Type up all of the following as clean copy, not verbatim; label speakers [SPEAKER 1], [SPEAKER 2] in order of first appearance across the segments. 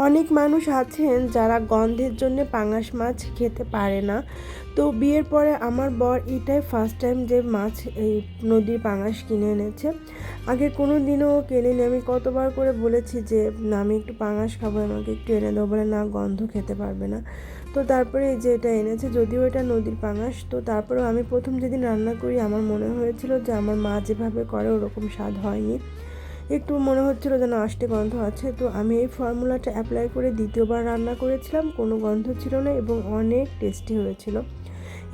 [SPEAKER 1] অনেক মানুষ আছেন যারা গন্ধের জন্য পাঙাশ মাছ খেতে পারে না। তো বিয়ের পরে আমার বর এটাই ফার্স্ট টাইম যে মাছ এই নদীর পাঙাশ কিনে এনেছে। আগে কোনো দিনও কেনেনি। আমি কতবার করে বলেছি যে না, আমি একটু পাঙাশ খাবো, আমাকে একটু এনে দেবো, বলে না, গন্ধ খেতে পারবে না। তো তারপরে এই যে এটা এনেছে, যদিও এটা নদীর পাঙাশ, তো তারপরেও আমি প্রথম যেদিন রান্না করি আমার মনে হয়েছিল যে আমার মা যেভাবে করে ওরকম স্বাদ হয়নি। একটু মনে হচ্ছিলো যেন আষ্টে গন্ধ আছে। তো আমি এই ফর্মুলাটা অ্যাপ্লাই করে দ্বিতীয়বার রান্না করেছিলাম, কোনো গন্ধ ছিল না এবং অনেক টেস্টি হয়েছিল।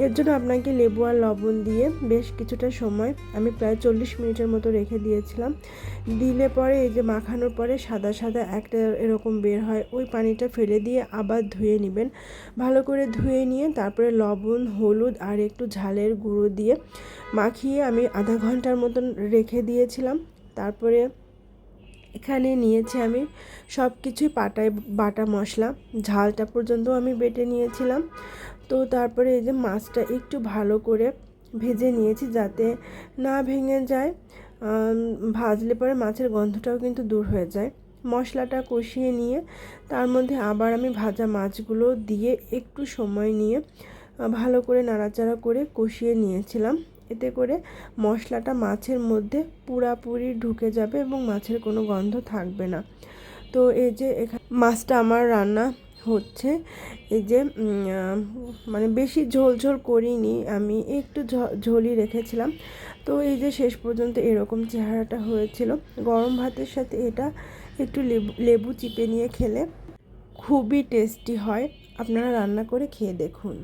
[SPEAKER 1] এর জন্য আপনাকে লেবু আর লবণ দিয়ে বেশ কিছুটা সময়, আমি প্রায় 40 মিনিটের মতো রেখে দিয়েছিলাম। দিলে পরে এই যে মাখানোর পরে সাদা সাদা একটা এরকম বের হয়, ওই পানিটা ফেলে দিয়ে আবার ধুয়ে নেবেন। ভালো করে ধুয়ে নিয়ে তারপরে লবণ, হলুদ আর একটু ঝালের গুঁড়ো দিয়ে মাখিয়ে আমি আধা ঘন্টার মতন রেখে দিয়েছিলাম। তারপরে এখানে নিয়েছি আমি সব কিছুই বাটা মশলা, ঝালটা পর্যন্ত আমি বেটে নিয়েছিলাম। তো তারপরে এই যে মাছটা একটু ভালো করে ভেজে নিয়েছি যাতে না ভেঙে যায়। ভাজলে পরে মাছের গন্ধটাও কিন্তু দূর হয়ে যায়। মশলাটা কষিয়ে নিয়ে তার মধ্যে আবার আমি ভাজা মাছগুলো দিয়ে একটু সময় নিয়ে ভালো করে নাড়াচাড়া করে কষিয়ে নিয়েছিলাম। এতে করে মশলাটা মাছের মধ্যে পুরাপুরি ঢুকে যাবে এবং মাছের কোনো গন্ধ থাকবে না। তো এই যে এখানে মাছটা আমার রান্না হচ্ছে। এই যে মানে বেশি ঝোল ঝোল করিনি, আমি একটু ঝোলই রেখেছিলাম। তো এই যে শেষ পর্যন্ত এরকম চেহারাটা হয়েছিল। গরম ভাতের সাথে এটা একটু লেবু চিপে নিয়ে খেলে খুবই টেস্টি হয়। আপনারা রান্না করে খেয়ে দেখুন।